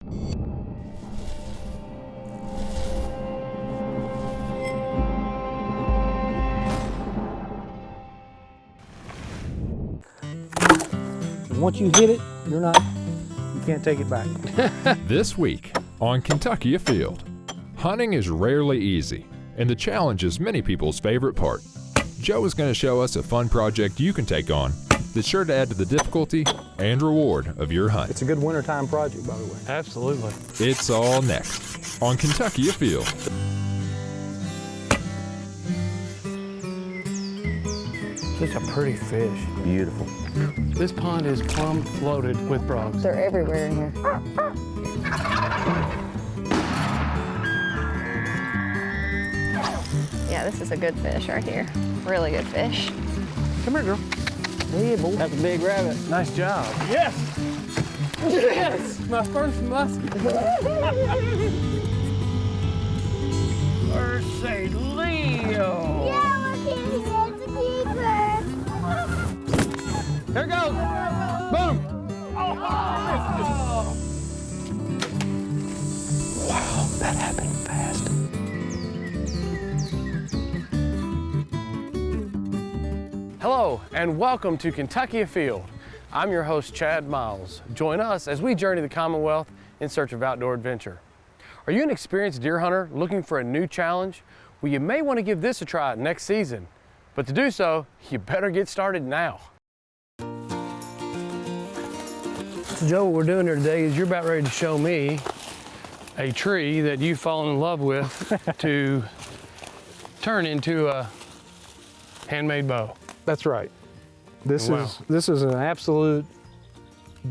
Once you hit it, you can't take it back. This week on Kentucky Afield, hunting is rarely easy, and the challenge is many people's favorite part. Joe is going to show us a fun project you can take on that's sure to add to the difficulty and reward of your hunt. It's a good wintertime project, by the way. Absolutely. It's all next on Kentucky Afield. Such a pretty fish. Beautiful. This pond is plumb loaded with frogs. They're everywhere in here. Yeah, this is a good fish right here. Really good fish. Come here, girl. Yeah, boy. That's a big rabbit. Nice job. Yes! Yes! My first muskie. Mercy Leo! Yeah, look at it. It's a keeper. Here it goes! Boom! Wow, that happened fast. Hello, and welcome to Kentucky Afield. I'm your host, Chad Miles. Join us as we journey the Commonwealth in search of outdoor adventure. Are you an experienced deer hunter looking for a new challenge? Well, you may want to give this a try next season. But to do so, you better get started now. So Joe, what we're doing here today is you're about ready to show me a tree that you've fallen in love with to turn into a handmade bow. That's right. This Wow. is an absolute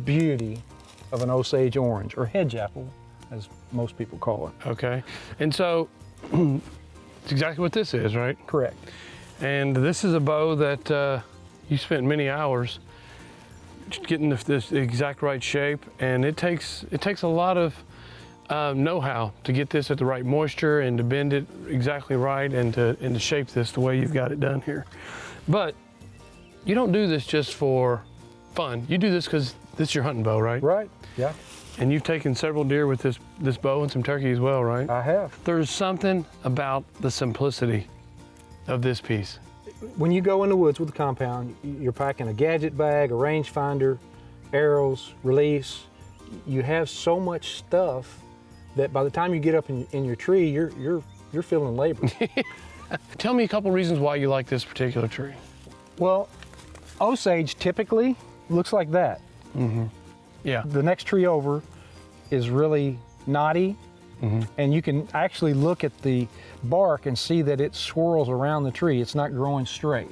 beauty of an Osage orange, or hedge apple, as most people call it. Okay, and so it's exactly what this is, right? Correct. And this is a bow that you spent many hours getting this exact right shape, and it takes a lot of know-how to get this at the right moisture and to bend it exactly right and to shape this the way you've got it done here. But you don't do this just for fun. You do this because this is your hunting bow, right? Right, yeah. And you've taken several deer with this bow and some turkey as well, right? I have. There's something about the simplicity of this piece. When you go in the woods with the compound, you're packing a gadget bag, a rangefinder, arrows, release. You have so much stuff that by the time you get up in your tree, you're feeling labor. Tell me a couple reasons why you like this particular tree. Well, Osage typically looks like that. Yeah. The next tree over is really knotty, and you can actually look at the bark and see that it swirls around the tree. It's not growing straight.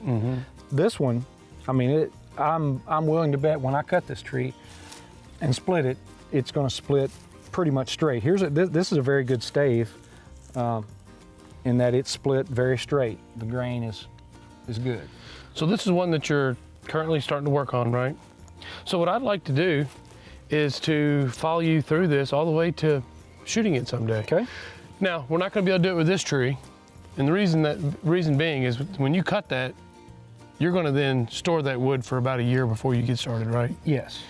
This one, I mean, I'm willing to bet when I cut this tree and split it, it's going to split pretty much straight. This is a very good stave in that it's split very straight. The grain is good. So this is one that you're currently starting to work on, right? So what I'd like to do is to follow you through this all the way to shooting it someday. Okay. Now, we're not going to be able to do it with this tree. And the reason being is when you cut that, you're going to then store that wood for about a year before you get started, right? Yes.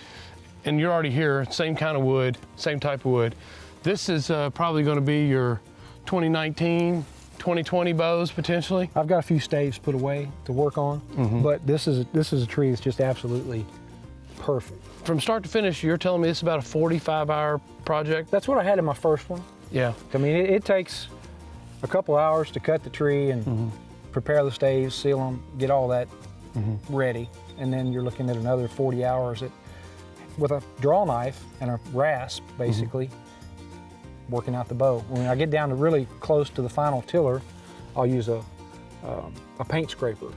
And you're already here, same kind of wood, same type of wood. This is probably going to be your 2019, 2020 bows potentially. I've got a few staves put away to work on, but this is a tree that's just absolutely perfect. From start to finish, you're telling me it's about a 45-hour project? That's what I had in my first one. Yeah. I mean, it takes a couple hours to cut the tree and prepare the staves, seal them, get all that ready, and then you're looking at another 40 hours with a draw knife and a rasp, basically, working out the bow. When I get down to really close to the final tiller, I'll use a paint scraper.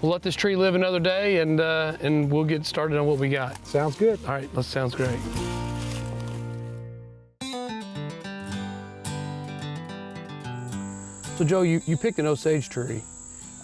We'll let this tree live another day, and we'll get started on what we got. Sounds good. All right, that sounds great. So Joe, you picked an Osage tree,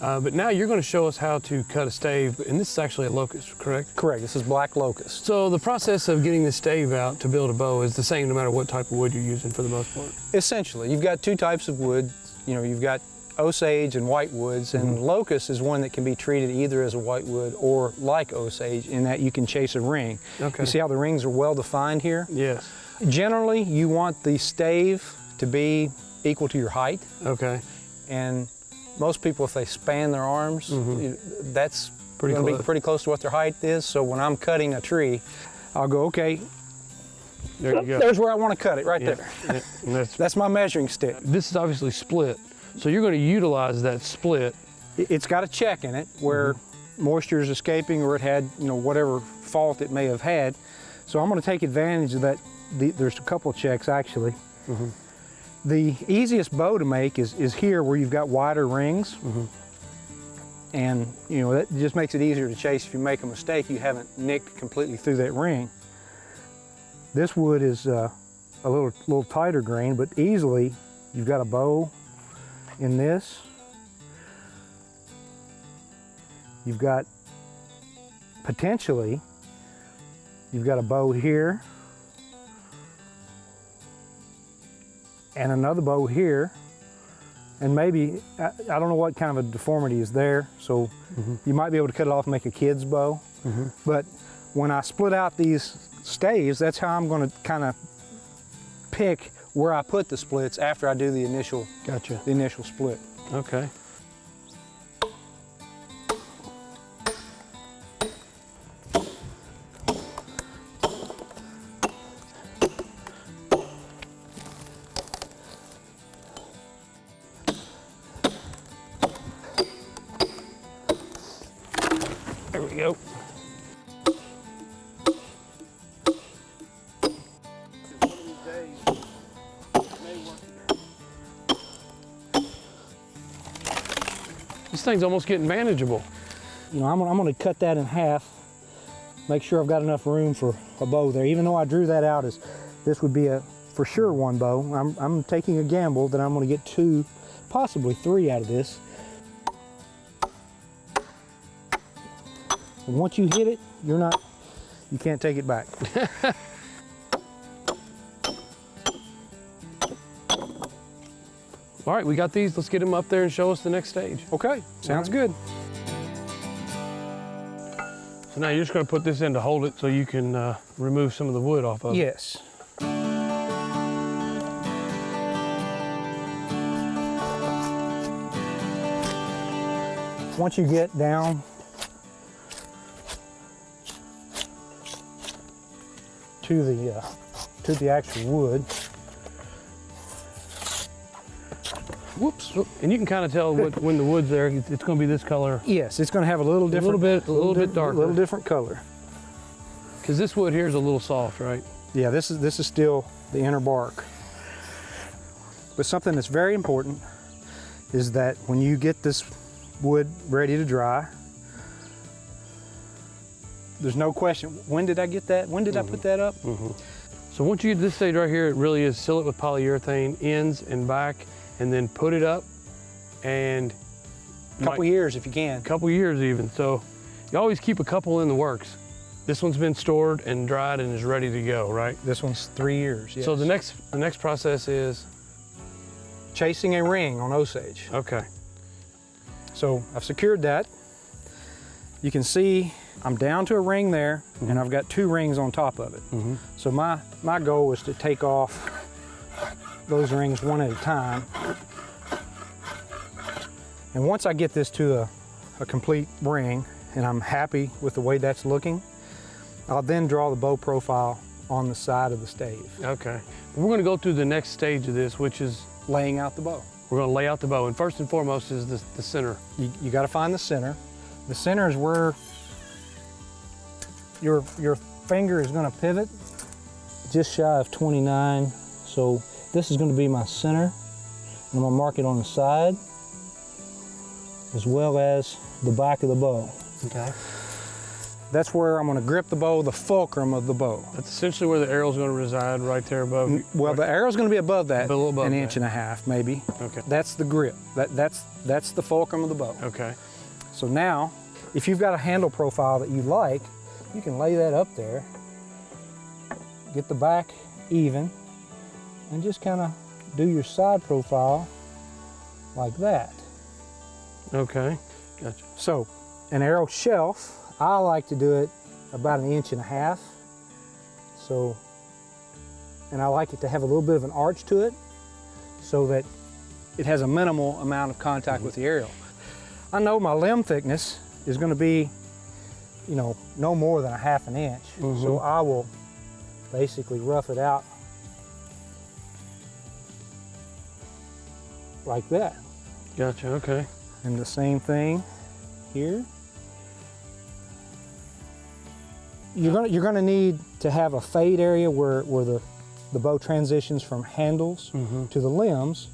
but now you're going to show us how to cut a stave, and this is actually a locust, correct? Correct. This is black locust. So the process of getting the stave out to build a bow is the same no matter what type of wood you're using for the most part. Essentially, you've got two types of wood. You know, you've got Osage and white woods, and locust is one that can be treated either as a white wood or like Osage in that you can chase a ring. Okay. You see how the rings are well defined here? Yes. Generally, you want the stave to be equal to your height. Okay. And most people, if they span their arms, that's Pretty gonna be close. pretty close to what their height is. So when I'm cutting a tree, I'll go, okay, There you go. there's where I want to cut it, right Yeah. there. Yeah, and That's my measuring stick. this is obviously split, so you're going to utilize that split. It's got a check in it where moisture is escaping or it had, whatever fault it may have had. So I'm going to take advantage of that. There's a couple of checks actually. The easiest bow to make is here where you've got wider rings. And that just makes it easier to chase. If you make a mistake, you haven't nicked completely through that ring. This wood is a little tighter grain, but easily you've got a bow in this. You've got potentially, you've got a bow here and another bow here. And maybe, I don't know what kind of a deformity is there, so you might be able to cut it off and make a kid's bow. But when I split out these staves, that's how I'm going to kind of pick where I put the splits after I do the initial split. Okay. There we go. This thing's almost getting manageable. I'm going to cut that in half, make sure I've got enough room for a bow there. Even though I drew that out as this would be for sure one bow, I'm taking a gamble that I'm going to get 2, possibly 3 out of this. And once you hit it, you can't take it back. All right, we got these. Let's get them up there and show us the next stage. Okay, sounds good. So now you're just going to put this in to hold it so you can remove some of the wood off of it. Yes. Once you get down to the actual wood. Whoops. And you can kind of tell when the wood's there, it's going to be this color. Yes, it's going to have a little different, a little bit darker. a little different color. Because this wood here is a little soft, right? Yeah, this is still the inner bark. But something that's very important is that when you get this wood ready to dry, there's no question, when did I get that? When did I put that up? So once you get to this stage right here, it really is seal it with polyurethane, ends and back, and then put it up, and A couple years if you can. couple years even. So you always keep a couple in the works. This one's been stored and dried and is ready to go, right? This one's 3 years, yes. So the next process is, chasing a ring on Osage. okay. So I've secured that. You can see I'm down to a ring there, and I've got 2 rings on top of it. So my goal is to take off those rings one at a time. And once I get this to a complete ring, and I'm happy with the way that's looking, I'll then draw the bow profile on the side of the stave, Okay. We're going to go through the next stage of this, which is laying out the bow. we're going to lay out the bow. And first and foremost is the center. You got to find the center. The center is where your finger is going to pivot, just shy of 29. So this is going to be my center. I'm going to mark it on the side, as well as the back of the bow. Okay. That's where I'm going to grip the bow, the fulcrum of the bow. That's essentially where the arrow's going to reside, right there above. Well, the arrow's going to be above that, A little above an that. inch and a half, maybe. Okay. That's the grip. That's the fulcrum of the bow. Okay. So now, if you've got a handle profile that you like, you can lay that up there, get the back even, and just kind of do your side profile like that. Okay. Gotcha. So, an arrow shelf, I like to do it about an inch and a half. So, and I like it to have a little bit of an arch to it so that it has a minimal amount of contact with the aerial. I know my limb thickness is going to be, you know, no more than a 1/2 inch. So I will basically rough it out like that. Gotcha, okay. And the same thing here. You're gonna need to have a fade area where the bow transitions from handles to the limbs.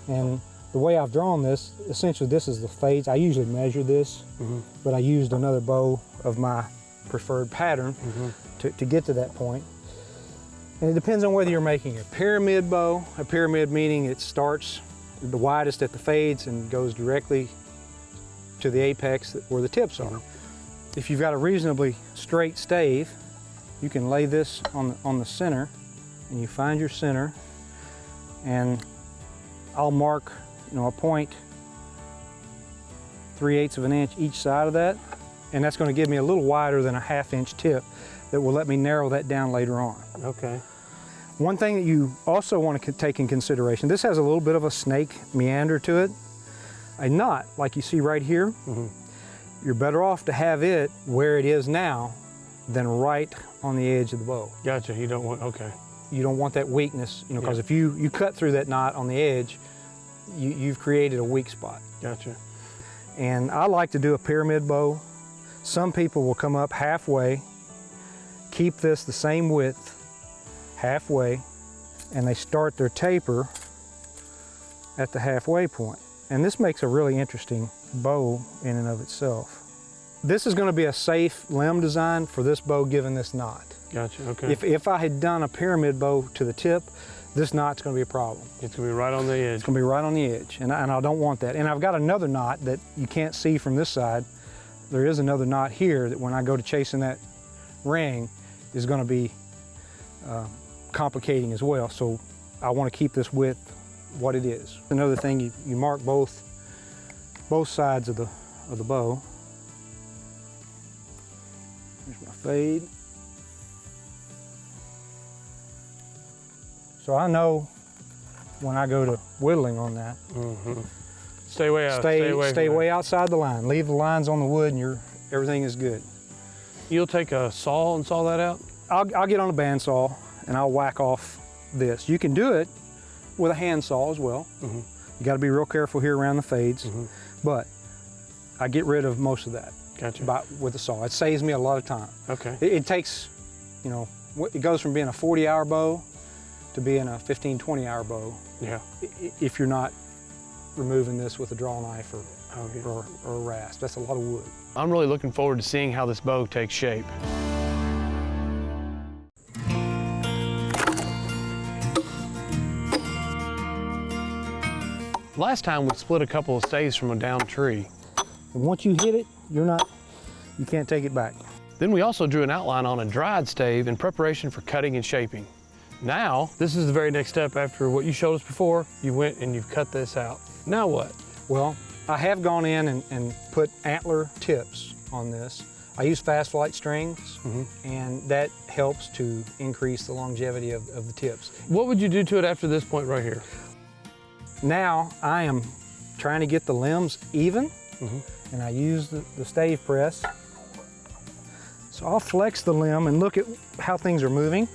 And the way I've drawn this, essentially this is the fades. I usually measure this, but I used another bow of my preferred pattern to get to that point. And it depends on whether you're making a pyramid bow, a pyramid meaning it starts the widest at the fades and goes directly to the apex where the tips are. If you've got a reasonably straight stave, you can lay this on the center, and you find your center, and I'll mark, you know, a point 3/8 of an inch each side of that, and that's going to give me a little wider than a 1/2 inch tip that will let me narrow that down later on. Okay. One thing that you also want to take in consideration, this has a little bit of a snake meander to it. A knot, like you see right here, you're better off to have it where it is now than right on the edge of the bow. Gotcha, you don't want, okay. You don't want that weakness, you know, because if you cut through that knot on the edge, you've created a weak spot. Gotcha. And I like to do a pyramid bow. Some people will come up halfway, keep this the same width, halfway, and they start their taper at the halfway point. And this makes a really interesting bow in and of itself. This is going to be a safe limb design for this bow given this knot. Gotcha, okay. If I had done a pyramid bow to the tip, this knot's going to be a problem. It's going to be right on the edge. It's going to be right on the edge, and I don't want that. And I've got another knot that you can't see from this side. There is another knot here that when I go to chasing that ring is going to be complicating as well. So I want to keep this width what it is. Another thing, you mark both sides of the bow. Here's my fade. So I know when I go to whittling on that. Stay way out. Stay way outside the line. Leave the lines on the wood, and everything is good. You'll take a saw and saw that out? I'll get on a bandsaw and I'll whack off this. You can do it with a hand saw as well. You got to be real careful here around the fades, but I get rid of most of that. Gotcha. With the saw. It saves me a lot of time. Okay. It takes, you know, it goes from being a 40-hour bow to being a 15, 20-hour bow. Yeah. If you're not removing this with a draw knife or a rasp. That's a lot of wood. I'm really looking forward to seeing how this bow takes shape. Last time we split a couple of staves from a downed tree. And once you hit it, you can't take it back. Then we also drew an outline on a dried stave in preparation for cutting and shaping. Now, this is the very next step after what you showed us before. You went and you've cut this out. Now what? Well, I have gone in and put antler tips on this. I use fast flight strings, and that helps to increase the longevity of the tips. What would you do to it after this point right here? Now I am trying to get the limbs even, and I use the stave press. So I'll flex the limb and look at how things are moving.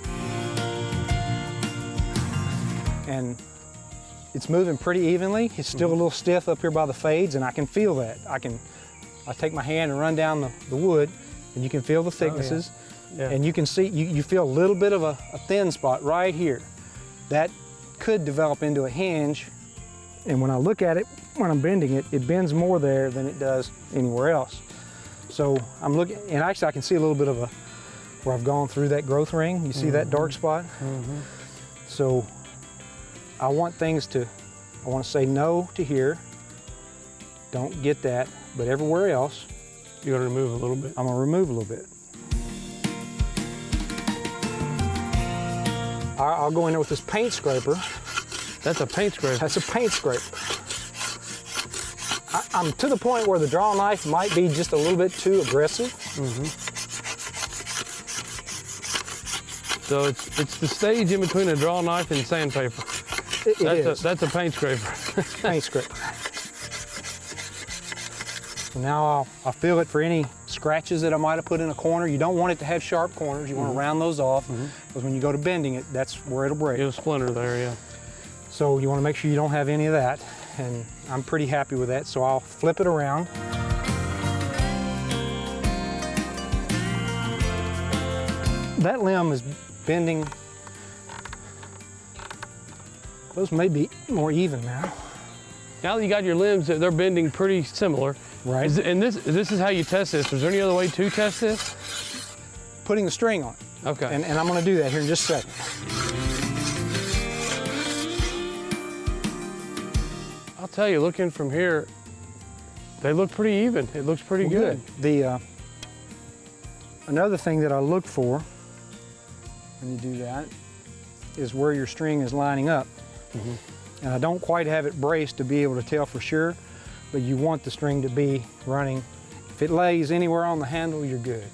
And it's moving pretty evenly. It's still a little stiff up here by the fades, and I can feel that. I take my hand and run down the wood, and you can feel the thicknesses. And you can see, you feel a little bit of a thin spot right here. That could develop into a hinge, and when I look at it, when I'm bending it, it bends more there than it does anywhere else. So I'm looking, and actually I can see a little bit of where I've gone through that growth ring. You see that dark spot? So I want to say no to here. Don't get that, but everywhere else, You're gonna remove a little bit? I'm gonna remove a little bit. I'll go in there with this paint scraper. That's a paint scraper? That's a paint scraper. I'm to the point where the draw knife might be just a little bit too aggressive. So it's the stage in between a draw knife and sandpaper. That's a paint scraper. Paint scraper. So now I'll feel it for any scratches that I might have put in a corner. You don't want it to have sharp corners. You want to round those off, because when you go to bending it, that's where it'll break. It'll splinter there, yeah. So you want to make sure you don't have any of that, and I'm pretty happy with that, so I'll flip it around. That limb is bending. Those may be more even now. Now that you got your limbs, they're bending pretty similar. Right. And this is how you test this. Is there any other way to test this? Putting the string on it. Okay. And I'm going to do that here in just a second. I'll tell you, looking from here, they look pretty even. It looks pretty good. The another thing that I look for when you do that is where your string is lining up. And I don't quite have it braced to be able to tell for sure, but you want the string to be running. If it lays anywhere on the handle, you're good.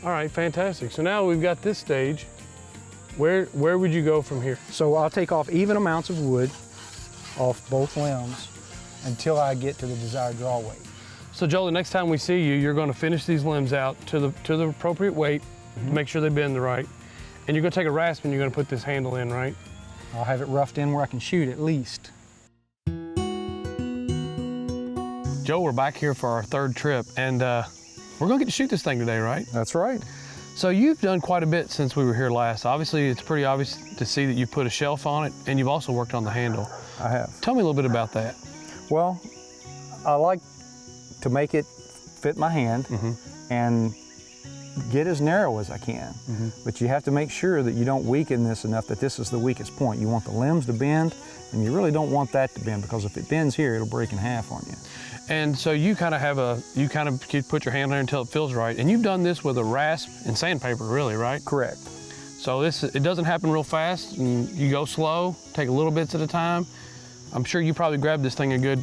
All right, fantastic. So now we've got this stage. Where would you go from here? So I'll take off even amounts of wood off both limbs until I get to the desired draw weight. So Joel, the next time we see you, you're going to finish these limbs out to the appropriate weight, to make sure they bend the right. And you're going to take a rasp and you're going to put this handle in, right? I'll have it roughed in where I can shoot at least. Joe, we're back here for our third trip, and we're going to get to shoot this thing today, right? That's right. So you've done quite a bit since we were here last. Obviously, it's pretty obvious to see that you've put a shelf on it, and you've also worked on the handle. I have. Tell me a little bit about that. Well, I like to make it fit my hand and get as narrow as I can. But you have to make sure that you don't weaken this enough that this is the weakest point. You want the limbs to bend, and you really don't want that to bend, because if it bends here, it'll break in half on you. And so you kind of put your hand there until it feels right. And you've done this with a rasp and sandpaper, really, right? Correct. So it doesn't happen real fast, and you go slow, take little bits at a time. I'm sure you probably grabbed this thing a good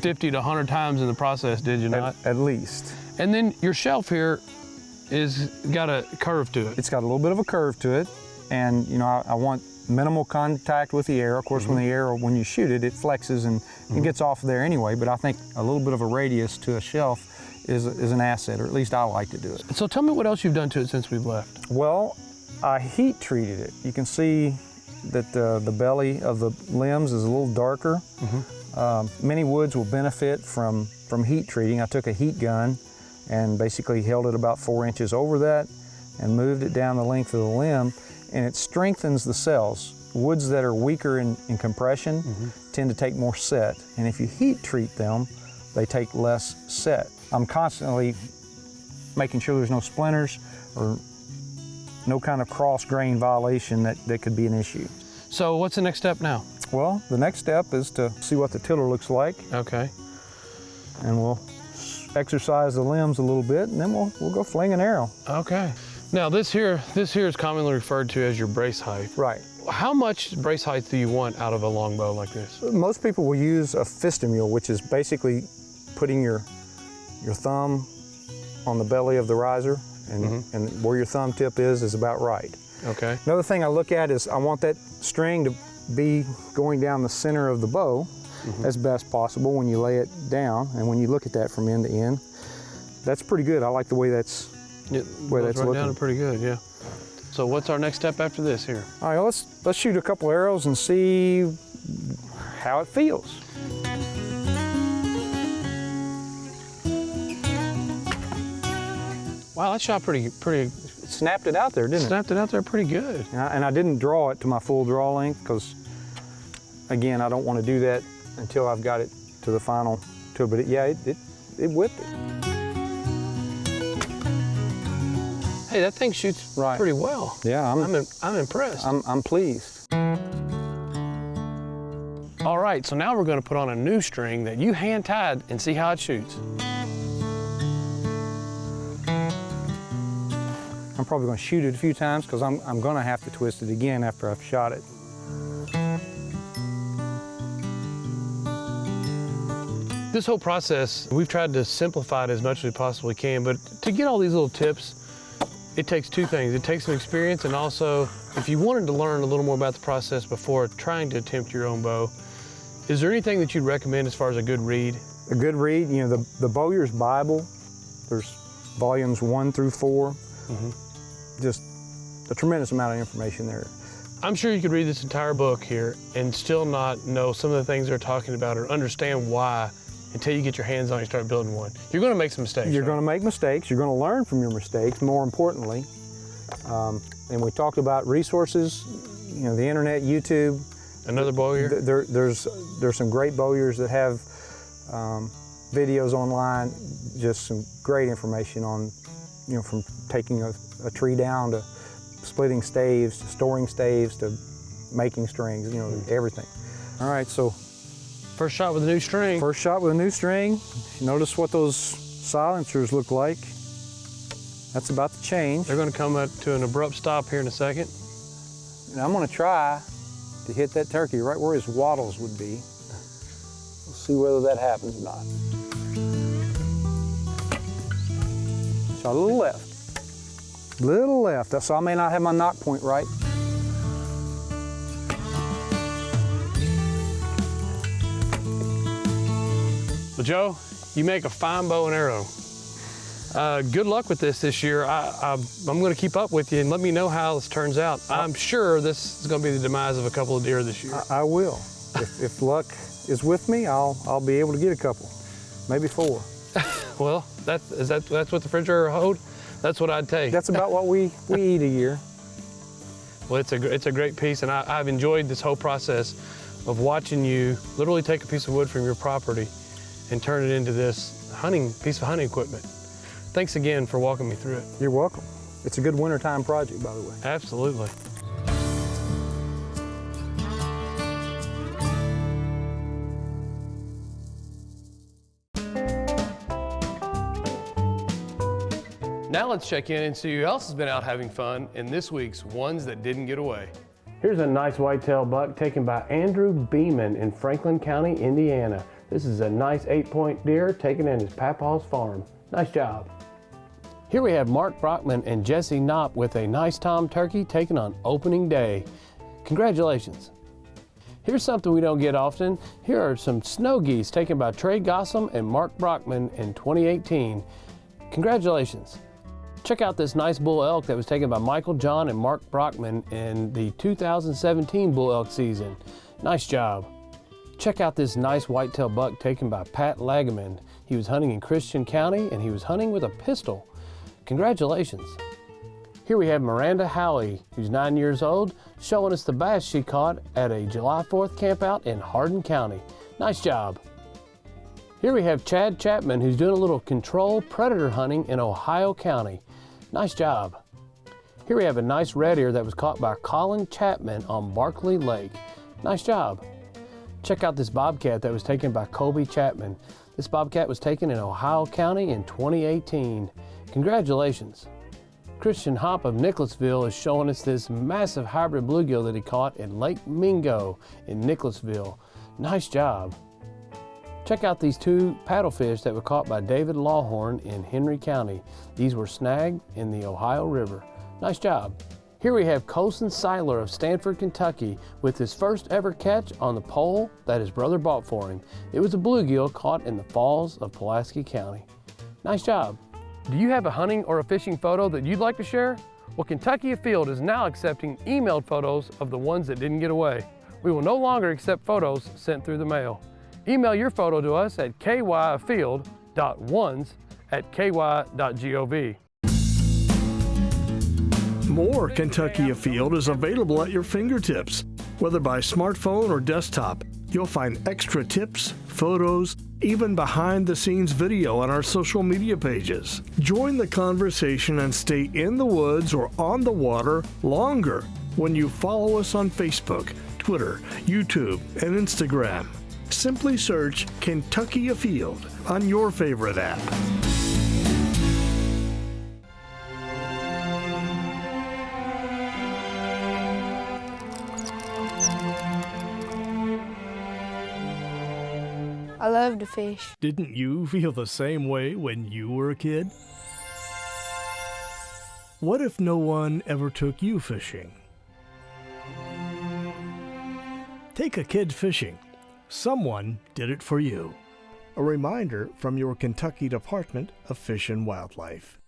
50 to 100 times in the process, did you not? At least. And then your shelf here is got a curve to it. It's got a little bit of a curve to it, and you know, I want minimal contact with the air. Of course, when you shoot it, it flexes and it gets off there anyway, but I think a little bit of a radius to a shelf is an asset, or at least I like to do it. So tell me what else you've done to it since we've left. Well, I heat treated it. You can see that the belly of the limbs is a little darker. Many woods will benefit from heat treating. I took a heat gun and basically held it about 4 inches over that and moved it down the length of the limb, and it strengthens the cells. Woods that are weaker in compression tend to take more set, and if you heat treat them, they take less set. I'm constantly making sure there's no splinters or no kind of cross grain violation that could be an issue. So what's the next step now? Well, the next step is to see what the tiller looks like, Okay. and we'll exercise the limbs a little bit, and then we'll go fling an arrow. Okay. Now this here is commonly referred to as your brace height. Right. How much brace height do you want out of a longbow like this? Most people will use a fistimule, which is basically putting your thumb on the belly of the riser, and where your thumb tip is about right. Okay. Another thing I look at is I want that string to be going down the center of the bow as best possible when you lay it down, and when you look at that from end to end, that's pretty good. I like the way that's Right looking. down pretty good, yeah. So what's our next step after this here? All right, let's shoot a couple arrows and see how it feels. Wow, that shot pretty. It snapped it out there, didn't it? Snapped it out there pretty good. And I didn't draw it to my full draw length because, again, I don't want to do that until I've got it to the final tool. But it whipped it. Hey, that thing shoots pretty well. Yeah, I'm impressed. I'm pleased. All right, so now we're going to put on a new string that you hand tied and see how it shoots. I'm probably going to shoot it a few times because I'm going to have to twist it again after I've shot it. This whole process, we've tried to simplify it as much as we possibly can, but to get all these little tips, it takes two things. It takes some experience, and also, if you wanted to learn a little more about the process before trying to attempt your own bow, is there anything that you'd recommend as far as a good read? A good read, you know, the Bowyer's Bible, there's volumes 1 through 4. Just a tremendous amount of information there. I'm sure you could read this entire book here and still not know some of the things they're talking about or understand why until you get your hands on it and start building one. You're going to make some mistakes. You're right? going to make mistakes. You're going to learn from your mistakes, more importantly. And we talked about resources, you know, the internet, YouTube. Another bowyer? There's some great bowyers that have videos online, just some great information on, you know, from taking a tree down to splitting staves, to storing staves, to making strings, you know, everything. All right, so. First shot with a new string. First shot with a new string. Notice what those silencers look like. That's about to change. They're going to come up to an abrupt stop here in a second. And I'm going to try to hit that turkey right where his wattles would be. We'll see whether that happens or not. Shot a little left. Little left. So I may not have my knock point right. Well, Joe, you make a fine bow and arrow. Good luck with this year. I'm going to keep up with you and let me know how this turns out. I'm sure this is going to be the demise of a couple of deer this year. I will. If luck is with me, I'll be able to get a couple, maybe 4. Well, that's what the refrigerator hold. That's what I'd take. That's about what we eat a year. Well, it's a great piece, and I've enjoyed this whole process of watching you literally take a piece of wood from your property and turn it into this piece of hunting equipment. Thanks again for walking me through it. You're welcome. It's a good wintertime project, by the way. Absolutely. Now let's check in and see who else has been out having fun in this week's Ones That Didn't Get Away. Here's a nice whitetail buck taken by Andrew Beeman in Franklin County, Indiana. This is a nice 8-point deer taken at his papaw's farm. Nice job. Here we have Mark Brockman and Jesse Knopp with a nice tom turkey taken on opening day. Congratulations. Here's something we don't get often. Here are some snow geese taken by Trey Gossam and Mark Brockman in 2018. Congratulations. Check out this nice bull elk that was taken by Michael John and Mark Brockman in the 2017 bull elk season. Nice job. Check out this nice whitetail buck taken by Pat Lagaman. He was hunting in Christian County and he was hunting with a pistol. Congratulations. Here we have Miranda Howley, who's 9 years old, showing us the bass she caught at a July 4th campout in Hardin County. Nice job. Here we have Chad Chapman, who's doing a little control predator hunting in Ohio County. Nice job. Here we have a nice red ear that was caught by Colin Chapman on Barkley Lake. Nice job. Check out this bobcat that was taken by Colby Chapman. This bobcat was taken in Ohio County in 2018. Congratulations. Christian Hopp of Nicholasville is showing us this massive hybrid bluegill that he caught in Lake Mingo in Nicholasville. Nice job. Check out these 2 paddlefish that were caught by David Lawhorn in Henry County. These were snagged in the Ohio River. Nice job. Here we have Colson Seiler of Stanford, Kentucky with his first ever catch on the pole that his brother bought for him. It was a bluegill caught in the falls of Pulaski County. Nice job. Do you have a hunting or a fishing photo that you'd like to share? Well, Kentucky Afield is now accepting emailed photos of the ones that didn't get away. We will no longer accept photos sent through the mail. Email your photo to us at kyafield.ones@ky.gov. More Kentucky Afield is available at your fingertips. Whether by smartphone or desktop, you'll find extra tips, photos, even behind-the-scenes video on our social media pages. Join the conversation and stay in the woods or on the water longer when you follow us on Facebook, Twitter, YouTube, and Instagram. Simply search Kentucky Afield on your favorite app. I love to fish. Didn't you feel the same way when you were a kid? What if no one ever took you fishing? Take a kid fishing. Someone did it for you. A reminder from your Kentucky Department of Fish and Wildlife.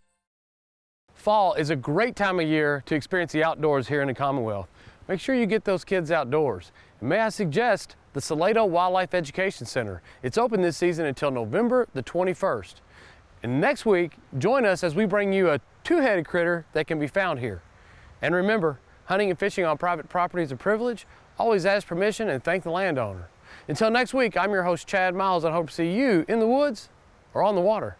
Fall is a great time of year to experience the outdoors here in the Commonwealth. Make sure you get those kids outdoors. And may I suggest the Salado Wildlife Education Center. It's open this season until November the 21st. And next week, join us as we bring you a two-headed critter that can be found here. And remember, hunting and fishing on private property is a privilege. Always ask permission and thank the landowner. Until next week, I'm your host, Chad Miles, and I hope to see you in the woods or on the water.